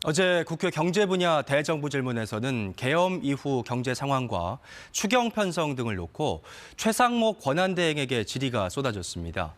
어제 국회 경제 분야 대정부 질문에서는 계엄 이후 경제 상황과 추경 편성 등을 놓고 최상목 권한대행에게 질의가 쏟아졌습니다.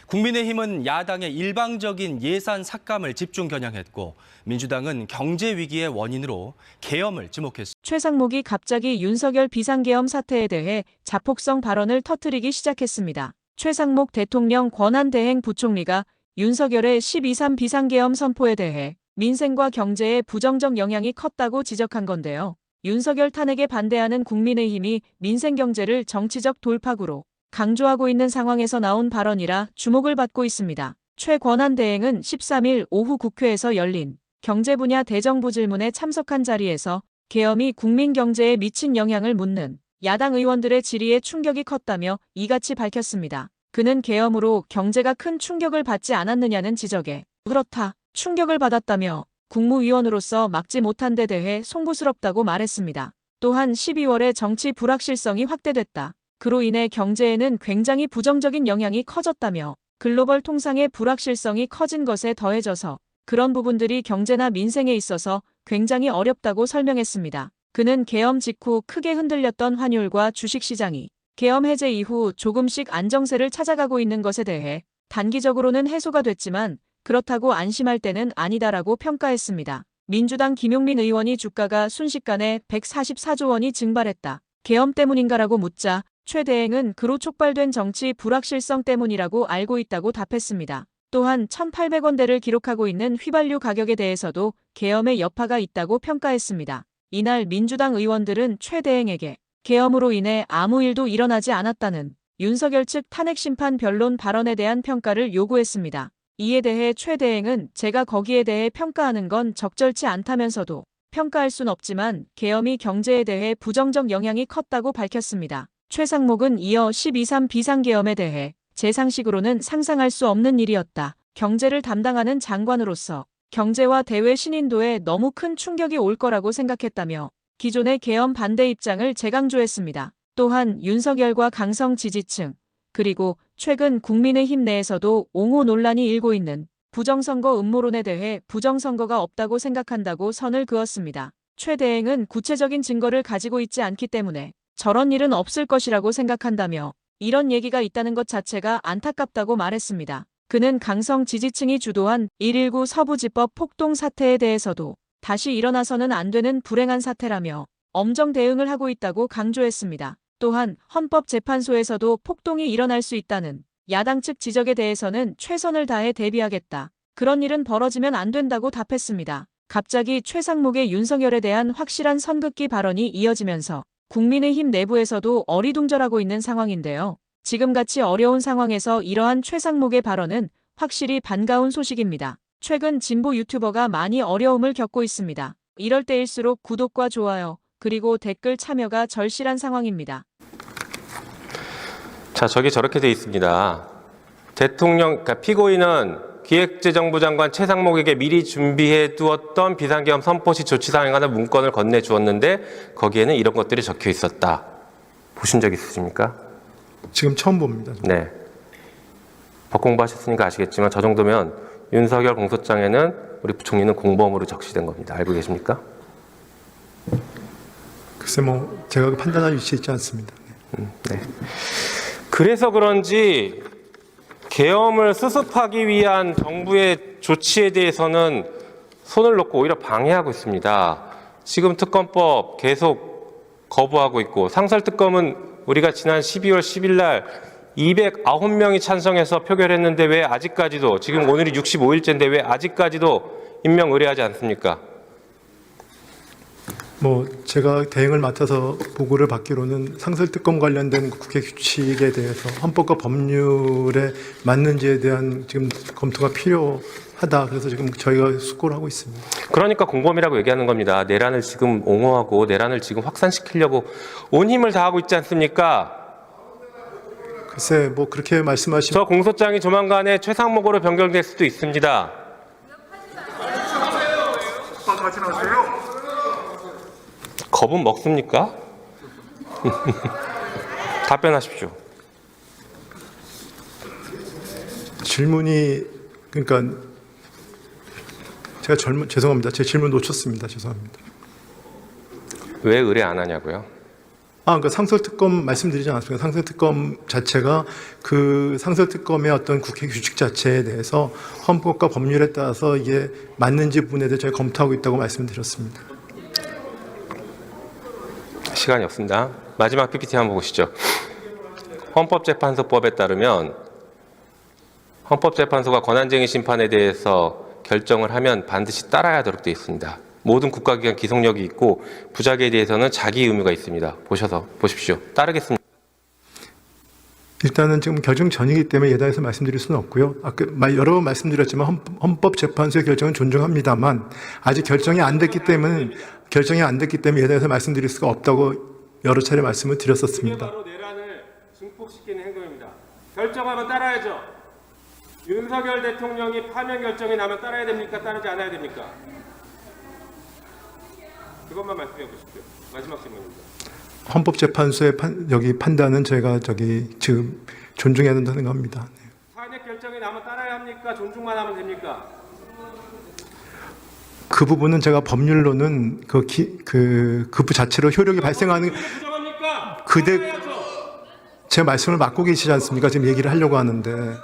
국민의힘은 야당의 일방적인 예산 삭감을 집중 겨냥했고 민주당은 경제 위기의 원인으로 계엄을 지목했습니다. 최상목이 갑자기 윤석열 비상계엄 사태에 대해 자폭성 발언을 터뜨리기 시작했습니다. 최상목 대통령 권한대행 부총리가 윤석열의 12.3 비상계엄 선포에 대해 민생과 경제에 부정적 영향이 컸다고 지적한 건데요. 윤석열 탄핵에 반대하는 국민의힘이 민생 경제를 정치적 돌파구로 강조하고 있는 상황에서 나온 발언이라 주목을 받고 있습니다. 최 권한대행은 13일 오후 국회에서 열린 경제 분야 대정부 질문에 참석한 자리에서 계엄이 국민 경제에 미친 영향을 묻는 야당 의원들의 질의에 충격이 컸다며 이같이 밝혔습니다. 그는 계엄으로 경제가 큰 충격을 받지 않았느냐는 지적에 그렇다, 충격을 받았다며 국무위원으로서 막지 못한 데 대해 송구스럽다고 말했습니다. 또한 12월에 정치 불확실성이 확대됐다. 그로 인해 경제에는 굉장히 부정적인 영향이 커졌다며 글로벌 통상의 불확실성이 커진 것에 더해져서 그런 부분들이 경제나 민생에 있어서 굉장히 어렵다고 설명했습니다. 그는 계엄 직후 크게 흔들렸던 환율과 주식시장이 계엄 해제 이후 조금씩 안정세를 찾아가고 있는 것에 대해 단기적으로는 해소가 됐지만 그렇다고 안심할 때는 아니다라고 평가했습니다. 민주당 김용민 의원이 주가가 순식간에 144조 원이 증발했다. 계엄 때문인가라고 묻자 최 대행은 그로 촉발된 정치 불확실성 때문이라고 알고 있다고 답했습니다. 또한 1,800원대를 기록하고 있는 휘발유 가격에 대해서도 계엄의 여파가 있다고 평가했습니다. 이날 민주당 의원들은 최 대행에게 계엄으로 인해 아무 일도 일어나지 않았다는 윤석열 측 탄핵 심판 변론 발언에 대한 평가를 요구했습니다. 이에 대해 최 대행은 제가 거기에 대해 평가하는 건 적절치 않다면서도 평가할 순 없지만 계엄이 경제에 대해 부정적 영향이 컸다고 밝혔습니다. 최상목은 이어 12.3 비상계엄에 대해 제 상식으로는 상상할 수 없는 일이었다. 경제를 담당하는 장관으로서 경제와 대외 신인도에 너무 큰 충격이 올 거라고 생각했다며 기존의 계엄 반대 입장을 재강조했습니다. 또한 윤석열과 강성 지지층 그리고 최근 국민의힘 내에서도 옹호 논란이 일고 있는 부정선거 음모론에 대해 부정선거가 없다고 생각한다고 선을 그었습니다. 최 대행은 구체적인 증거를 가지고 있지 않기 때문에 저런 일은 없을 것이라고 생각한다며 이런 얘기가 있다는 것 자체가 안타깝다고 말했습니다. 그는 강성 지지층이 주도한 1.19 서부지법 폭동 사태에 대해서도 다시 일어나서는 안 되는 불행한 사태라며 엄정 대응을 하고 있다고 강조했습니다. 또한 헌법재판소에서도 폭동이 일어날 수 있다는 야당 측 지적에 대해서는 최선을 다해 대비하겠다. 그런 일은 벌어지면 안 된다고 답했습니다. 갑자기 최상목의 윤석열에 대한 확실한 선긋기 발언이 이어지면서 국민의힘 내부에서도 어리둥절하고 있는 상황인데요. 지금같이 어려운 상황에서 이러한 최상목의 발언은 확실히 반가운 소식입니다. 최근 진보 유튜버가 많이 어려움을 겪고 있습니다. 이럴 때일수록 구독과 좋아요, 그리고 댓글 참여가 절실한 상황입니다. 자, 저게 저렇게 돼 있습니다. 그러니까 피고인은 기획재정부 장관 최상목에게 미리 준비해 두었던 비상계엄 선포 시 조치사항에 관한 문건을 건네주었는데 거기에는 이런 것들이 적혀 있었다. 보신 적 있으십니까? 지금 처음 봅니다. 네. 법 공부하셨으니까 아시겠지만 저 정도면 윤석열 공소장에는 우리 부총리는 공범으로 적시된 겁니다. 알고 계십니까? 글쎄 제가 판단할 위치에 있지 않습니다. 네. 그래서 그런지 계엄을 수습하기 위한 정부의 조치에 대해서는 손을 놓고 오히려 방해하고 있습니다. 지금 특검법 계속 거부하고 있고 상설특검은 우리가 지난 12월 10일 날 209명이 찬성해서 표결했는데 왜 아직까지도 지금 오늘이 65일째인데 왜 아직까지도 임명 의뢰하지 않습니까? 제가 대행을 맡아서 보고를 받기로는 상설특검 관련된 국회 규칙에 대해서 헌법과 법률에 맞는지에 대한 지금 검토가 필요하다. 그래서 지금 저희가 숙고를 하고 있습니다. 그러니까 공범이라고 얘기하는 겁니다. 내란을 지금 옹호하고 내란을 지금 확산시키려고 온 힘을 다하고 있지 않습니까? 글쎄 그렇게 말씀하시면 저 공소장이 조만간에 최상목으로 변경될 수도 있습니다. 겁은 먹습니까? 답변하십시오. 질문이 그러니까 제가 죄송합니다. 제 질문 놓쳤습니다. 죄송합니다. 왜 의뢰 안 하냐고요? 그러니까 상설특검 말씀드리지 않았습니까? 상설특검 자체가 그 상설특검의 어떤 국회 규칙 자체에 대해서 헌법과 법률에 따라서 이게 맞는지 부분에 대해서 저희가 검토하고 있다고 말씀드렸습니다. 시간이 없습니다. 마지막 PPT 한번 보시죠. 헌법재판소법에 따르면 헌법재판소가 권한쟁의 심판에 대해서 결정을 하면 반드시 따라야 하도록 되어 있습니다. 모든 국가기관 기속력이 있고 부작위에 대해서는 자기 의무가 있습니다. 보셔서 보십시오. 따르겠습니다. 일단은 지금 결정 전이기 때문에 예단해서 말씀드릴 수는 없고요. 아까 여러 번 말씀드렸지만 헌법재판소의 결정은 존중합니다만 아직 결정이 안 됐기 때문에 예단해서 말씀드릴 수가 없다고 여러 차례 말씀을 이게 드렸었습니다. 바로 내란을 증폭시키는 행동입니다. 결정하면 따라야죠. 윤석열 대통령이 파면 결정이 나면 따라야 됩니까? 따르지 않아야 됩니까? 그것만 말씀해 보십시오. 마지막 질문입니다. 헌법재판소의 판단은 저희가 지금 존중해야 된다는 겁니다. 네. 탄핵 결정이 나면 따라야 합니까? 존중만 하면 됩니까? 그 부분은 제가 법률로는 그 자체로 효력이 발생하는 부정합니까? 그대 제 말씀을 막고 계시지 않습니까? 지금 얘기를 하려고 하는데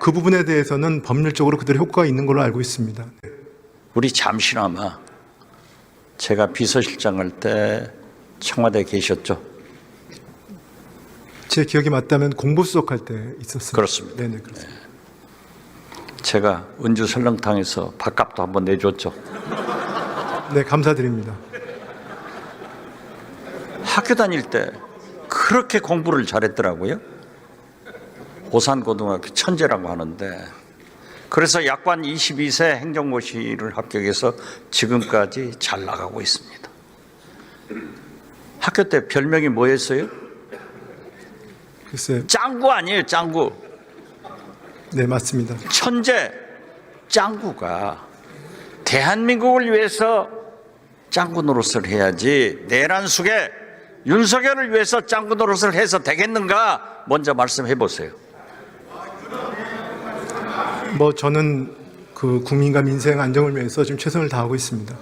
그 부분에 대해서는 법률적으로 그대로 효과가 있는 걸로 알고 있습니다. 네. 우리 잠시나마 제가 비서실장 할 때 청와대에 계셨죠? 제 기억이 맞다면 공보수석 할 때 있었습니다. 그렇습니다. 네네 그렇습니다. 제가 은주 설렁탕에서 밥값도 한번 내줬죠. 네 감사드립니다. 학교 다닐 때 그렇게 공부를 잘했더라고요. 오산고등학교 천재라고 하는데 그래서 약관 22세 행정고시를 합격해서 지금까지 잘 나가고 있습니다. 학교 때 별명이 뭐였어요? 글쎄, 짱구 아니에요, 짱구. 네 맞습니다. 천재 짱구가 대한민국을 위해서 짱구 노릇을 해야지 내란 속에 윤석열을 위해서 짱구 노릇을 해서 되겠는가 먼저 말씀해 보세요. 저는 그 국민과 민생 안정을 위해서 지금 최선을 다하고 있습니다.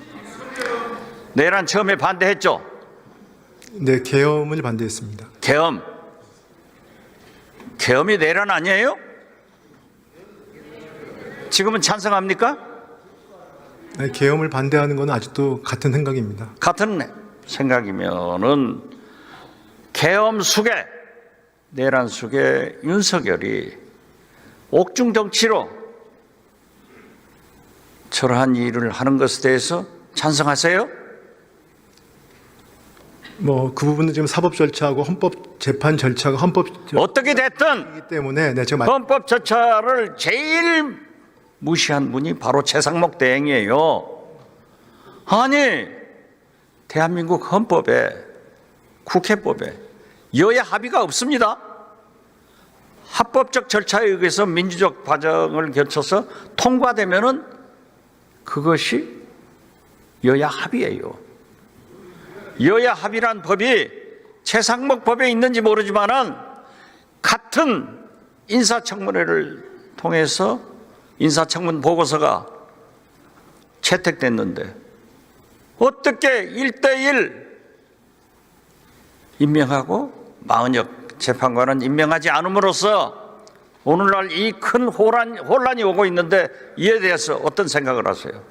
내란 처음에 반대했죠. 네 계엄을 반대했습니다. 계엄이 내란 아니에요? 지금은 찬성합니까? 네, 계엄을 반대하는 건 아직도 같은 생각입니다. 같은 생각이면은 계엄 속에 내란 속에 윤석열이 옥중 정치로 저러한 일을 하는 것에 대해서 찬성하세요? 그 부분은 지금 사법 절차하고 헌법 재판 절차가 어떻게 됐든 헌법이기 때문에 네, 제가 헌법 절차를 제일 무시한 분이 바로 최상목 대행이에요. 아니 대한민국 헌법에 국회법에 여야 합의가 없습니다. 합법적 절차에 의해서 민주적 과정을 거쳐서 통과되면은 그것이 여야 합의예요. 여야 합의란 법이 최상목 법에 있는지 모르지만은 같은 인사청문회를 통해서 인사청문 보고서가 채택됐는데 어떻게 1대1 임명하고 마은혁 재판관은 임명하지 않음으로써 오늘날 이 큰 혼란이 오고 있는데 이에 대해서 어떤 생각을 하세요?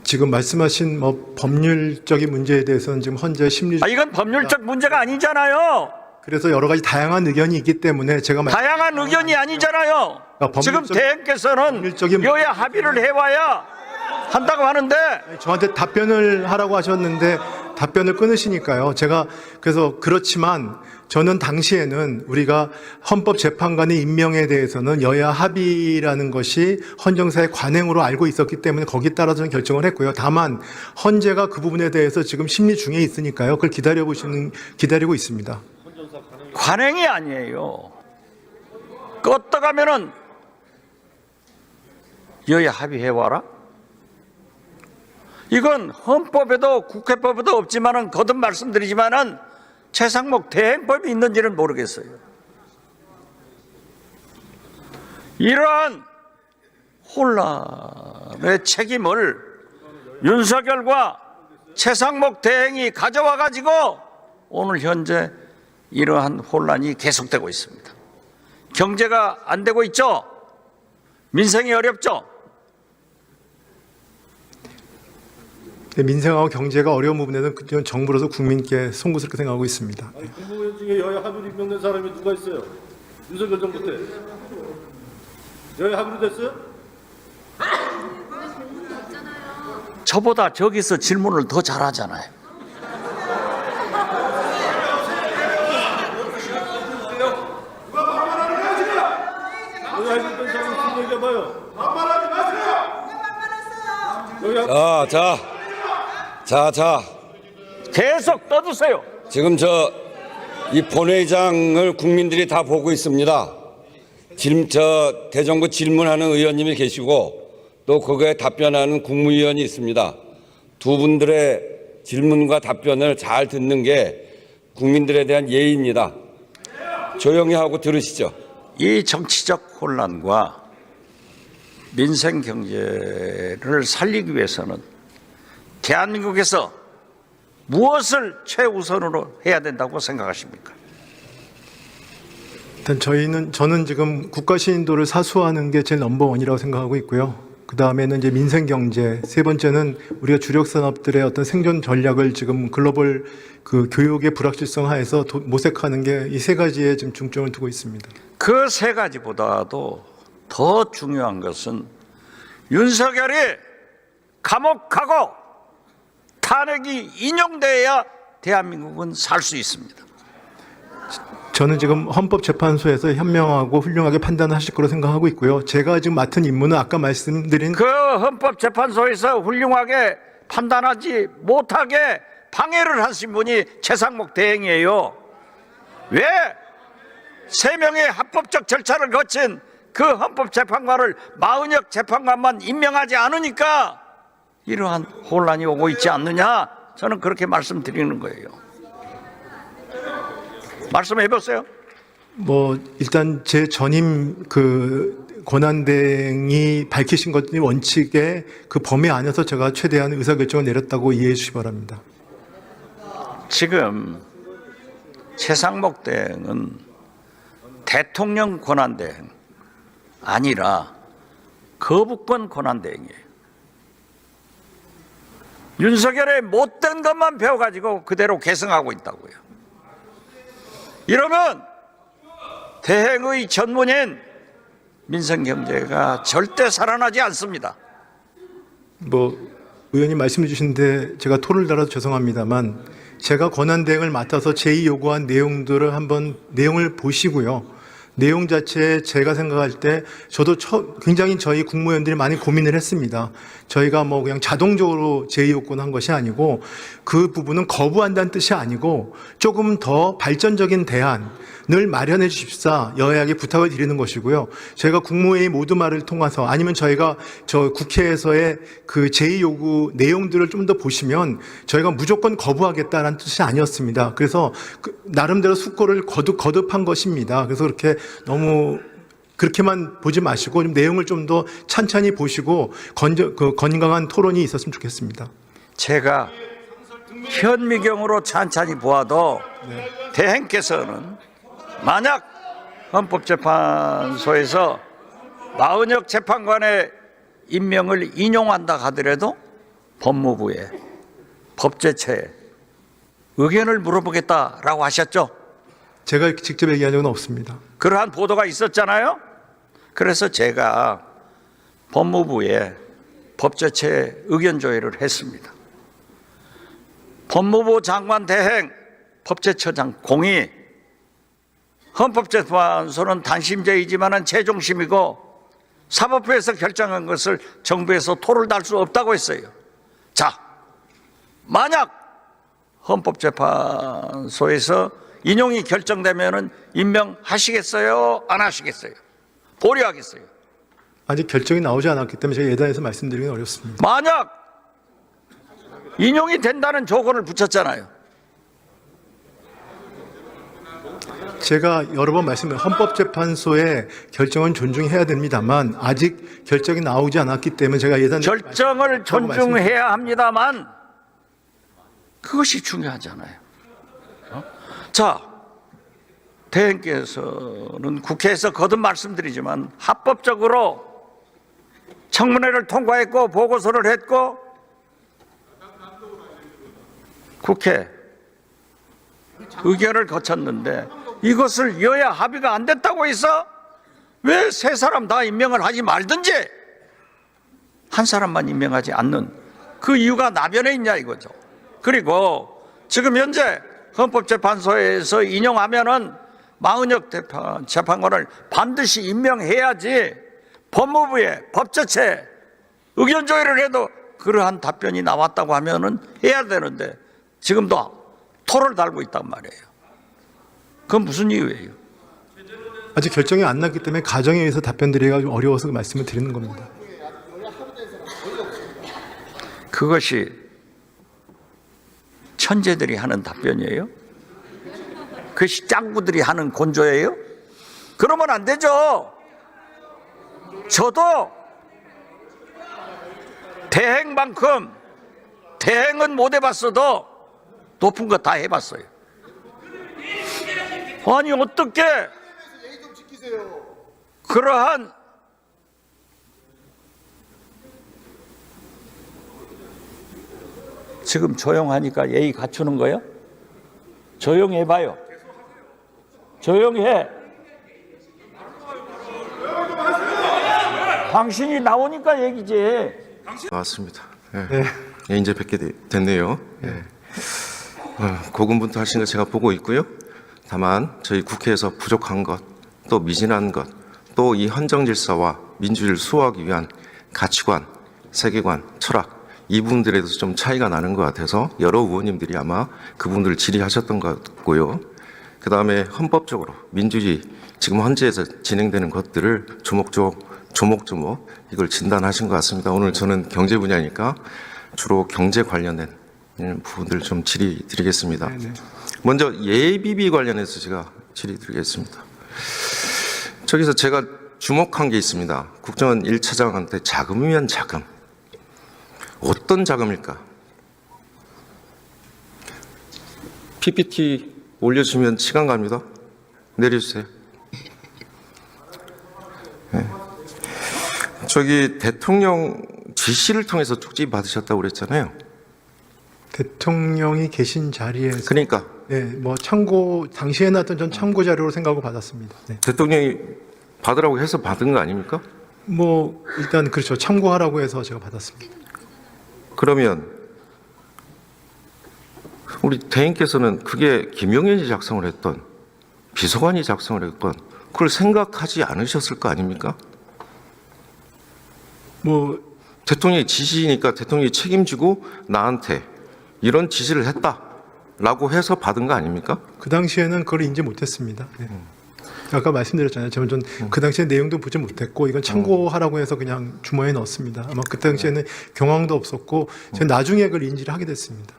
지금 말씀하신 법률적인 문제에 대해서는 지금 현재 이건 법률적 문제가 아니잖아요. 그래서 여러 가지 다양한 의견이 있기 때문에 제가 다양한 의견이 아니잖아요. 지금 대행께서는 여야 합의를 해와야 한다고 하는데 저한테 답변을 하라고 하셨는데 답변을 끊으시니까요. 제가 그래서 그렇지만 저는 당시에는 우리가 헌법재판관의 임명에 대해서는 여야 합의라는 것이 헌정사의 관행으로 알고 있었기 때문에 거기에 따라 저는 결정을 했고요. 다만 헌재가 그 부분에 대해서 지금 심리 중에 있으니까요. 그걸 기다리고 있습니다. 관행이 아니에요. 껐다가면은 여야 합의해와라. 이건 헌법에도 국회법에도 없지만은 거듭 말씀드리지만은 최상목 대행법이 있는지는 모르겠어요. 이러한 혼란을 책임을 윤석열과 최상목 대행이 가져와 가지고 오늘 현재 이러한 혼란이 계속되고 있습니다. 경제가 안 되고 있죠. 민생이 어렵죠. 민생하고 경제가 어려운 부분에는 그건 정부로서 국민께 송구스럽게 생각하고 있습니다. 아니, 국무위원 중에 여야 합의로 임명된 사람이 누가 있어요? 윤석열 정부 때 여야 합의로 됐어요? 저보다 저기서 질문을 더 잘하잖아요. 여야 합의된 사람이 무슨 얘기해봐요? 자, 계속 떠드세요. 지금 이 본회의장을 국민들이 다 보고 있습니다. 대정부 질문하는 의원님이 계시고 또 그거에 답변하는 국무위원이 있습니다. 두 분들의 질문과 답변을 잘 듣는 게 국민들에 대한 예의입니다. 조용히 하고 들으시죠. 이 정치적 혼란과 민생 경제를 살리기 위해서는 대한민국에서 무엇을 최우선으로 해야 된다고 생각하십니까? 일단 저는 지금 국가 신인도를 사수하는 게 제 넘버원이라고 생각하고 있고요. 그 다음에는 이제 민생 경제, 세 번째는 우리가 주력 산업들의 어떤 생존 전략을 지금 글로벌 그 교육의 불확실성 하에서 모색하는 게 이 세 가지에 지금 중점을 두고 있습니다. 그 세 가지보다도 더 중요한 것은 윤석열이 감옥 가고 탄핵이 인용돼야 대한민국은 살 수 있습니다. 저는 지금 헌법재판소에서 현명하고 훌륭하게 판단하실 거로 생각하고 있고요. 제가 지금 맡은 임무는 아까 말씀드린 그 헌법재판소에서 훌륭하게 판단하지 못하게 방해를 하신 분이 최상목 대행이에요. 왜 3명의 합법적 절차를 거친 그 헌법재판관을 마은혁 재판관만 임명하지 않으니까 이러한 혼란이 오고 있지 않느냐, 저는 그렇게 말씀드리는 거예요. 말씀해 보세요. 일단 제 전임 그 권한대행이 밝히신 것이 원칙의 그 범위 안에서 제가 최대한 의사결정을 내렸다고 이해해 주시기 바랍니다. 지금 최상목 대행은 대통령 권한대행 아니라 거부권 권한대행이에요. 윤석열의 못된 것만 배워가지고 그대로 계승하고 있다고요. 이러면 대행의 전문인 민생경제가 절대 살아나지 않습니다. 의원님 말씀해 주시는데 제가 토를 달아서 죄송합니다만 제가 권한대행을 맡아서 제의 요구한 내용들을 한번 내용을 보시고요. 내용 자체에 제가 생각할 때 저도 굉장히 저희 국무위원들이 많이 고민을 했습니다. 저희가 그냥 자동적으로 제의 요구는 한 것이 아니고 그 부분은 거부한다는 뜻이 아니고 조금 더 발전적인 대안을 마련해 주십사 여야에게 부탁을 드리는 것이고요. 저희가 국무회의 모두 말을 통해서 아니면 저희가 국회에서의 그 제의 요구 내용들을 좀 더 보시면 저희가 무조건 거부하겠다는 뜻이 아니었습니다. 그래서 나름대로 숙고를 거듭한 것입니다. 그래서 그렇게 너무 그렇게만 보지 마시고 좀 내용을 좀 더 찬찬히 보시고 건강한 토론이 있었으면 좋겠습니다. 제가 현미경으로 찬찬히 보아도 대행께서는 만약 헌법재판소에서 마은혁 재판관의 임명을 인용한다 하더라도 법무부에 법제처에 의견을 물어보겠다라고 하셨죠? 제가 직접 얘기한 적은 없습니다. 그러한 보도가 있었잖아요. 그래서 제가 법무부에 법제처에 의견 조회를 했습니다. 법무부 장관 대행 법제처장 공의 헌법재판소는 단심제이지만은 최종심이고 사법부에서 결정한 것을 정부에서 토를 달 수 없다고 했어요. 자, 만약 헌법재판소에서 인용이 결정되면은 임명하시겠어요? 안 하시겠어요? 보류하겠어요? 아직 결정이 나오지 않았기 때문에 제가 예단해서 말씀드리기는 어렵습니다. 만약 인용이 된다는 조건을 붙였잖아요. 제가 여러 번 말씀드린 헌법재판소의 결정은 존중해야 됩니다만 아직 결정이 나오지 않았기 때문에 제가 예산 결정을 존중해야 합니다만 그것이 중요하잖아요. 자, 대행께서는 국회에서 거듭 말씀드리지만 합법적으로 청문회를 통과했고 보고서를 했고 국회 의결을 거쳤는데 이것을 여야 합의가 안 됐다고 해서 왜 세 사람 다 임명을 하지 말든지 한 사람만 임명하지 않는 그 이유가 나변에 있냐 이거죠. 그리고 지금 현재 헌법재판소에서 인용하면은 마은혁 재판관을 반드시 임명해야지 법무부에 법제처에 의견 조율을 해도 그러한 답변이 나왔다고 하면은 해야 되는데 지금도 토를 달고 있단 말이에요. 그건 무슨 이유예요? 아직 결정이 안 났기 때문에 가정에 의해서 답변 드리기가 좀 어려워서 그 말씀을 드리는 겁니다. 그것이 천재들이 하는 답변이에요? 그것이 짱구들이 하는 곤조예요? 그러면 안 되죠. 저도 대행만큼 대행은 못 해봤어도 높은 거 다 해봤어요. 아니 어떻게 그러한 지금 조용하니까 예의 갖추는 거예요? 조용히 해봐요. 조용히 해. 당신이 나오니까 얘기지. 맞습니다. 예. 예, 이제 뵙게 됐네요. 예. 고군분투 하신 거 제가 보고 있고요. 다만 저희 국회에서 부족한 것, 또 미진한 것, 또 이 헌정 질서와 민주주의를 수호하기 위한 가치관, 세계관, 철학 이 부분들에도 좀 차이가 나는 것 같아서 여러 의원님들이 아마 그 부분들을 질의하셨던 것 같고요. 그 다음에 헌법적으로 민주주의 지금 헌재에서 진행되는 것들을 조목조목 이걸 진단하신 것 같습니다. 오늘 저는 경제 분야니까 주로 경제 관련된 부분들을 좀 질의 드리겠습니다. 먼저 예비비 관련해서 제가 질의 드리겠습니다. 저기서 제가 주목한 게 있습니다. 국정원 1차장한테 자금이면 자금. 어떤 자금일까? PPT 올려주시면 시간 갑니다. 내려주세요. 네. 저기 대통령 지시를 통해서 쪽지 받으셨다고 그랬잖아요. 대통령이 계신 자리에서 그러니까 네, 뭐 참고 당시에 나왔던 전 참고 자료로 생각하고 받았습니다. 네. 대통령이 받으라고 해서 받은 거 아닙니까? 뭐 일단 그렇죠. 참고하라고 해서 제가 받았습니다. 그러면 우리 대행께서는 그게 김용현이 작성을 했던 비서관이 작성을 했건 그걸 생각하지 않으셨을 거 아닙니까? 뭐 대통령이 지시니까 대통령이 책임지고 나한테 이런 지시를 했다라고 해서 받은 거 아닙니까? 그 당시에는 그걸 인지 못했습니다. 네. 아까 말씀드렸잖아요. 저는 그 당시에 내용도 보지 못했고 이건 참고하라고 해서 그냥 주머니에 넣었습니다. 아마 그 당시에는 경황도 없었고 제가 나중에 그걸 인지를 하게 됐습니다.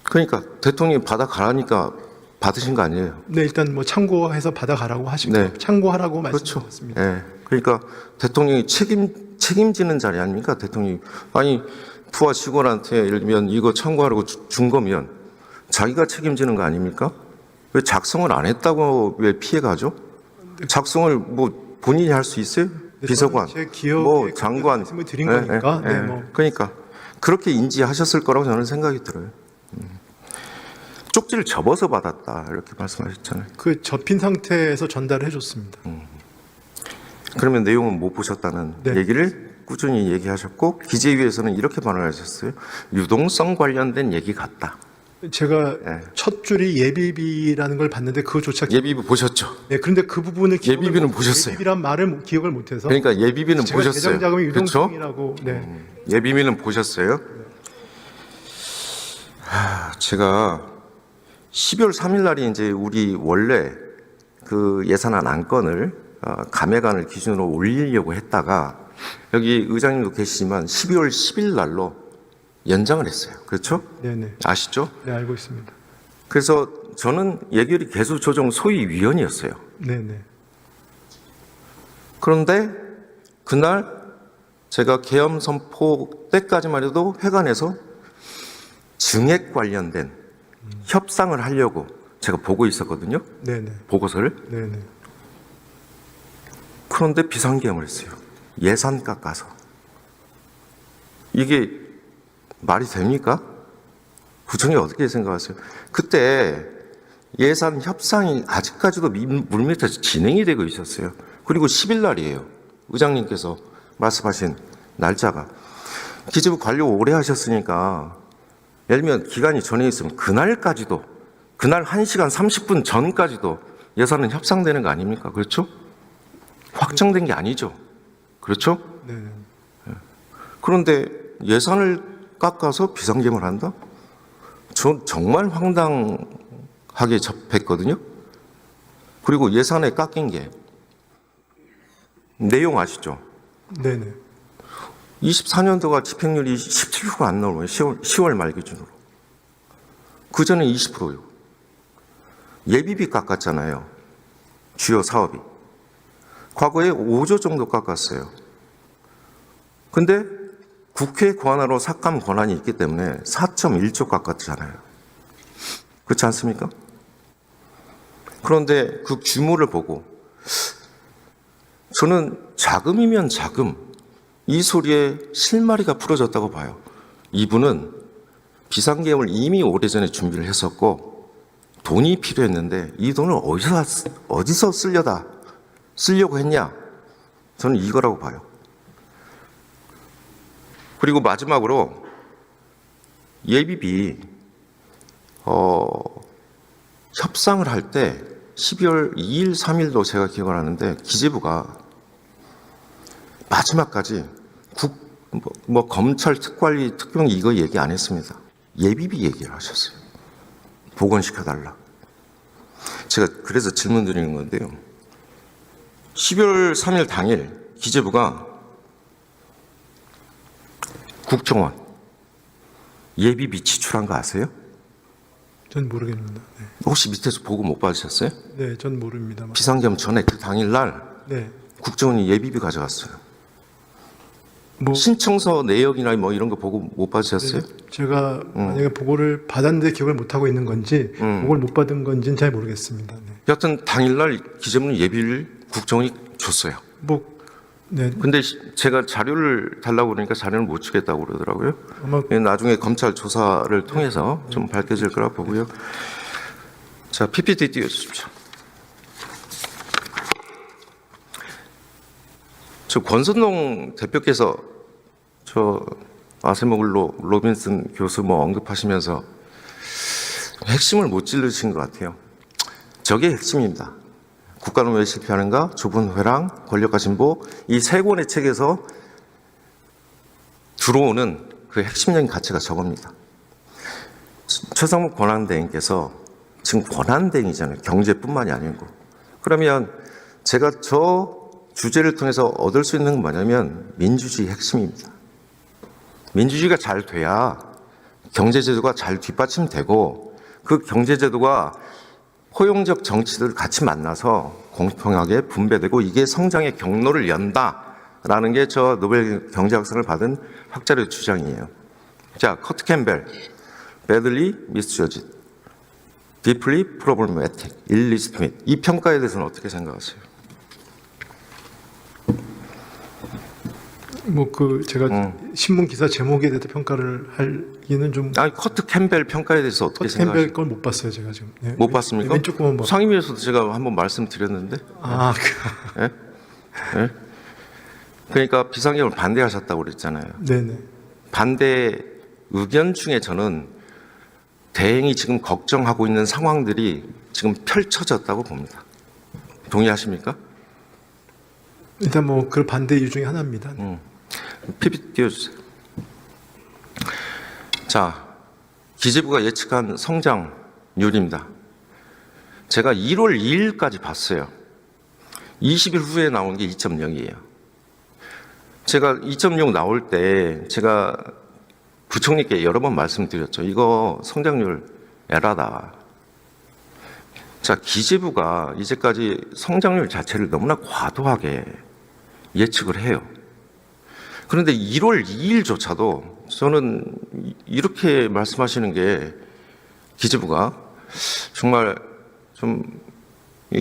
그러니까 대통령이 받아가라니까 받으신 거 아니에요? 네, 일단 뭐 참고해서 받아가라고 하시고 네. 참고하라고 그렇죠. 말씀드렸습니다. 예. 그러니까 대통령이 책임지는 자리 아닙니까? 대통령이 아니 부하 직원한테 예를 들면 이거 참고하라고 준 거면 자기가 책임지는 거 아닙니까? 왜 작성을 안 했다고 왜 피해가죠? 작성을 뭐 본인이 할 수 있어요? 네, 비서관, 제 기억에 뭐 장관, 말씀을 드린 거니까. 네, 뭐. 그러니까 그렇게 인지하셨을 거라고 저는 생각이 들어요. 쪽지를 접어서 받았다 이렇게 말씀하셨잖아요. 그 접힌 상태에서 전달을 해줬습니다. 그러면 내용은 못 보셨다는 네. 얘기를 꾸준히 얘기하셨고 기재위에서는 이렇게 발언하셨어요. 유동성 관련된 얘기 같다. 제가 네. 첫 줄이 예비비라는 걸 봤는데 그거조차 예비비 보셨죠? 네, 그런데 그 부분을 예비비는 보셨어요. 예비비란 말을 기억을 못해서 그러니까 예비비는 제가 보셨어요. 대장자금이 그렇죠? 유동성이라고 네. 예비비는 보셨어요? 제가 12월 3일 날이 이제 우리 원래 그 예산안 안건을 감액안을 기준으로 올리려고 했다가 여기 의장님도 계시지만 12월 10일 날로 연장을 했어요. 그렇죠? 네네. 아시죠? 네, 알고 있습니다. 그래서 저는 예결위 개수 조정 소위 위원이었어요. 네네. 그런데 그날 제가 계엄 선포 때까지만 해도 회관에서 증액 관련된 협상을 하려고 제가 보고 있었거든요. 네네. 보고서를. 네네. 그런데 비상계엄을 했어요. 예산 깎아서. 이게 말이 됩니까? 부총리 어떻게 생각하세요? 그때 예산 협상이 아직까지도 물밑에서 진행이 되고 있었어요. 그리고 10일 날이에요. 의장님께서 말씀하신 날짜가. 기재부 관료 오래 하셨으니까 예를 들면 기간이 정해 있으면 그날까지도, 그날 1시간 30분 전까지도 예산은 협상되는 거 아닙니까? 그렇죠? 확정된 게 아니죠. 그렇죠? 네네. 그런데 예산을 깎아서 비상계엄을 한다? 전 정말 황당하게 접했거든요. 그리고 예산에 깎인 게 내용 아시죠? 네네. 24년도가 집행률이 17% 안 나오는 거예요. 10월 말 기준으로. 그전에 20%요. 예비비 깎았잖아요. 주요 사업이. 과거에 5조 정도 깎았어요. 근데 국회 권한으로 삭감 권한이 있기 때문에 4.1조 깎았잖아요. 그렇지 않습니까? 그런데 그 규모를 보고 저는 자금이면 자금, 이 소리에 실마리가 풀어졌다고 봐요. 이분은 비상계엄을 이미 오래전에 준비를 했었고 돈이 필요했는데 이 돈을 어디서 쓰려고 했냐? 저는 이거라고 봐요. 그리고 마지막으로 예비비 협상을 할 때 12월 2일, 3일도 제가 기억을 하는데 기재부가 마지막까지 검찰 특관리 특경이 이거 얘기 안 했습니다. 예비비 얘기를 하셨어요. 복원시켜달라. 제가 그래서 질문 드리는 건데요. 12월 3일 당일 기재부가 국정원 예비비 지출한 거 아세요? 전 모르겠습니다. 네. 혹시 밑에서 보고 못 받으셨어요? 네, 전 모릅니다. 비상계엄 전에 그 당일날 네. 국정원이 예비비 가져갔어요. 뭐 신청서 내역이나 뭐 이런 거 보고 못 받으셨어요? 네, 제가 만약에 보고를 받았는데 기억을 못 하고 있는 건지 보고를 못 받은 건지는 잘 모르겠습니다. 네. 여하튼 당일날 기재부는 예비를 국정원이 줬어요. 뭐 네. 근데 제가 자료를 달라고 그러니까 자료를 못 주겠다고 그러더라고요. 아마 나중에 검찰 조사를 통해서 좀 밝혀질 거라 보고요. 자, PPT 띄워주십시오. 저 권선동 대표께서 저 아세모글로 로빈슨 교수 뭐 언급하시면서 핵심을 못 찔러주신 것 같아요. 저게 핵심입니다. 국가는 왜 실패하는가? 좁은 회랑, 권력과 진보, 이 세 권의 책에서 들어오는 그 핵심적인 가치가 저겁니다. 최상목 권한대행께서 지금 권한대행이잖아요. 경제뿐만이 아니고. 그러면 제가 저 주제를 통해서 얻을 수 있는 건 뭐냐면 민주주의 핵심입니다. 민주주의가 잘 돼야 경제제도가 잘 뒷받침되고 그 경제제도가 포용적 정치들 같이 만나서 공평하게 분배되고 이게 성장의 경로를 연다라는 게 저 노벨 경제학상을 받은 학자의 주장이에요. 자, 커트 캠벨, badly misjudged, deeply problematic, illegitimate. 이 평가에 대해서는 어떻게 생각하세요? 뭐 그 제가 신문 기사 제목에 대해서 평가를 하기는 좀 아니, 커트 캠벨 평가에 대해서 어떻게 커트 캠벨 생각하세요? 걸 못 봤어요, 제가 지금. 네. 못 봤습니까? 왼쪽 거만 봐. 상임위에서도 제가 한번 말씀드렸는데. 아, 예? 예? 그러니까 비상계엄을 반대하셨다고 그랬잖아요. 네네. 반대 의견 중에 저는 대행이 지금 걱정하고 있는 상황들이 지금 펼쳐졌다고 봅니다. 동의하십니까? 일단 뭐 그 반대 이유 중에 하나입니다. PPT 띄워주세요. 자, 기재부가 예측한 성장률입니다. 제가 1월 2일까지 봤어요. 20일 후에 나온 게 2.0이에요. 제가 2.0 나올 때 제가 부총리께 여러 번 말씀드렸죠. 이거 성장률 에라다. 자, 기재부가 이제까지 성장률 자체를 너무나 과도하게 예측을 해요. 그런데 1월 2일조차도 저는 이렇게 말씀하시는 게 기재부가 정말 좀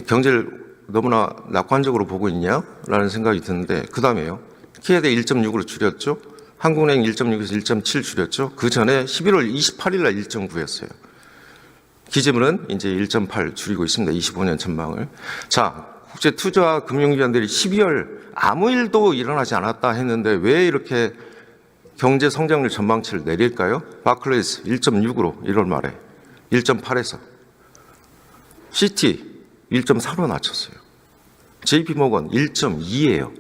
경제를 너무나 낙관적으로 보고 있냐라는 생각이 드는데, 그 다음에요. 키에대 1.6으로 줄였죠. 한국은행 1.6에서 1.7 줄였죠. 그 전에 11월 28일 날 1.9였어요. 기재부는 이제 1.8 줄이고 있습니다. 25년 전망을. 자, 국제투자금융기관들이 12월 아무 일도 일어나지 않았다 했는데 왜 이렇게 경제 성장률 전망치를 내릴까요? 바클레이스 1.6으로 1월 말에 1.8에서 시티 1.4로 낮췄어요. JP모건 1.2예요.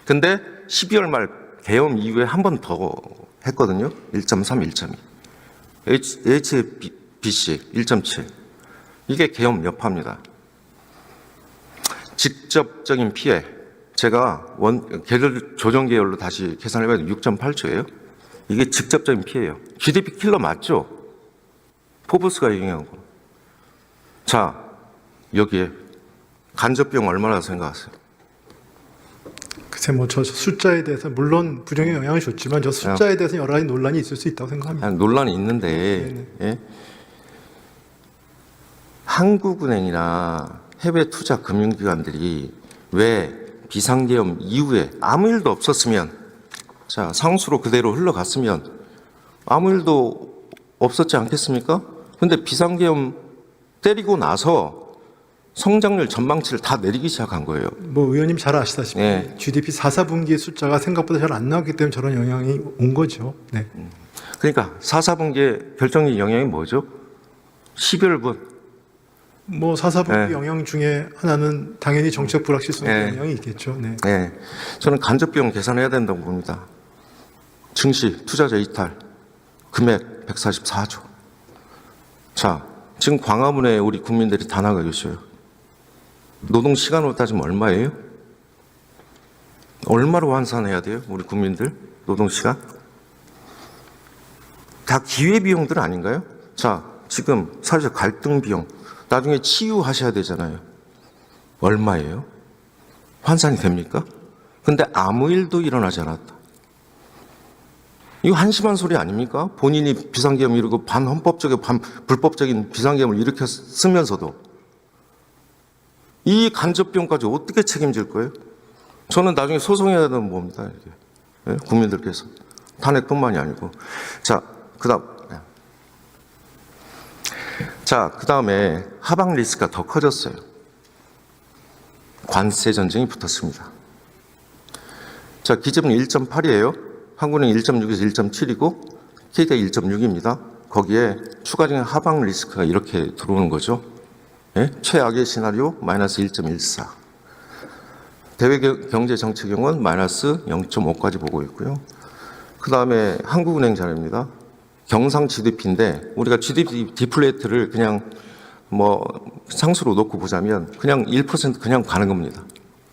근데 12월 말 계엄 이후에 한 번 더 했거든요. 1.3, 1.2. HSBC 1.7. 이게 계엄 여파입니다. 직접적인 피해. 제가 계절 조정 계열로 다시 계산해봐도 6.8조예요. 이게 직접적인 피해예요. GDP 킬러 맞죠? 포브스가 얘기한 거. 자, 여기에 간접비용 얼마나 생각하세요? 글쎄 뭐 저 숫자에 대해서 물론 부정의 영향을 줬지만 저 숫자에 대해서 여러 가지 논란이 있을 수 있다고 생각합니다. 아니, 논란이 있는데 예? 한국은행이나 해외 투자 금융기관들이 왜 비상계엄 이후에 아무 일도 없었으면, 자 상수로 그대로 흘러갔으면 아무 일도 없었지 않겠습니까? 근데 비상계엄 때리고 나서 성장률 전망치를 다 내리기 시작한 거예요. 뭐 의원님 잘 아시다시피 네. GDP 4, 4분기 숫자가 생각보다 잘 안 나왔기 때문에 저런 영향이 온 거죠. 네. 그러니까 4, 4분기의 결정적인 영향이 뭐죠? 12월분. 뭐 4, 4분기 네. 영향 중에 하나는 당연히 정책 불확실성의 네. 영향이 있겠죠. 네. 네, 저는 간접비용 계산해야 된다고 봅니다. 증시, 투자자 이탈, 금액 144조. 자, 지금 광화문에 우리 국민들이 다 나가 계셔요. 노동 시간으로 따지면 얼마예요? 얼마로 환산해야 돼요? 우리 국민들 노동 시간? 다 기회 비용들 아닌가요? 자, 지금 사회적 갈등 비용 나중에 치유하셔야 되잖아요. 얼마예요? 환산이 됩니까? 근데 아무 일도 일어나지 않았다. 이거 한심한 소리 아닙니까? 본인이 비상계엄 이루고 반헌법적이고 반불법적인 비상계엄을 일으켰으면서도 이 간접비용까지 어떻게 책임질 거예요? 저는 나중에 소송해야 된다고 봅니다. 이렇게. 네? 국민들께서. 탄핵뿐만이 아니고. 자, 그 다음에 하방 리스크가 더 커졌어요. 관세 전쟁이 붙었습니다. 자, 기재부는 1.8이에요. 한국은행 1.6에서 1.7이고 KDI 1.6입니다. 거기에 추가적인 하방 리스크가 이렇게 들어오는 거죠. 예? 최악의 시나리오 마이너스 1.14. 대외경제정책용은 마이너스 0.5까지 보고 있고요. 그 다음에 한국은행 자료입니다. 경상 GDP인데 우리가 GDP 디플레이트를 그냥 뭐 상수로 놓고 보자면 그냥 1% 그냥 가는 겁니다.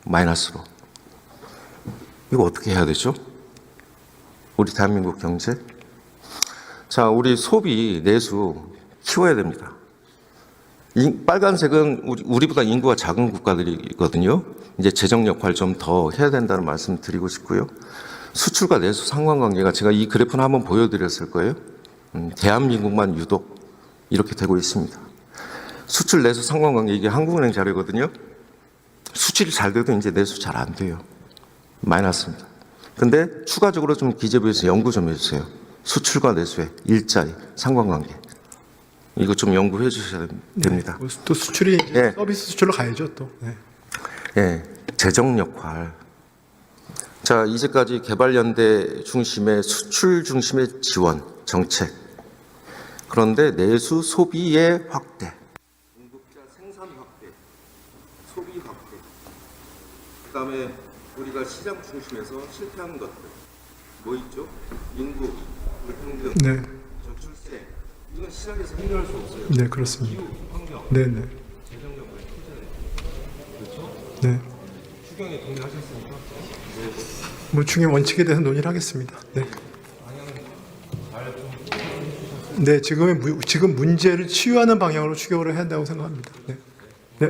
마이너스로. 이거 어떻게 해야 되죠? 우리 대한민국 경제? 자, 우리 소비 내수 키워야 됩니다. 빨간색은 우리보다 인구가 작은 국가들이거든요. 이제 재정 역할 좀 더 해야 된다는 말씀 드리고 싶고요. 수출과 내수 상관관계가 제가 이 그래프는 한번 보여드렸을 거예요. 대한민국만 유독 이렇게 되고 있습니다. 수출 내수 상관관계 이게 한국은행 자료거든요. 수출이 잘 돼도 이제 내수 잘 안 돼요. 마이너스입니다. 근데 추가적으로 좀 기재부에서 연구 좀 해주세요. 수출과 내수의 일자리 상관관계. 이거 좀 연구해 주셔야 됩니다. 네. 또 수출이 이제 네. 서비스 수출로 가야죠 또. 네. 예, 재정 역할. 자, 이제까지 개발연대 중심의 수출 중심의 지원 정책. 그런데 내수 소비의 확대. 공급자 생산 확대, 소비 확대. 그다음에 우리가 시장 중심에서 실패한 것들. 뭐 있죠? 인구, 불평등, 네. 저출생. 이건 시장에서 해결할 수 없어요. 네, 그렇습니다. 기후, 환경, 네, 네. 재정력을 투자해. 그렇죠? 네. 추경에 동의하셨습니까? 뭐 중요 원칙에 대해서 논의를 하겠습니다. 네. 네, 지금 문제를 치유하는 방향으로 추격을 해야 한다고 생각합니다. 네. 네.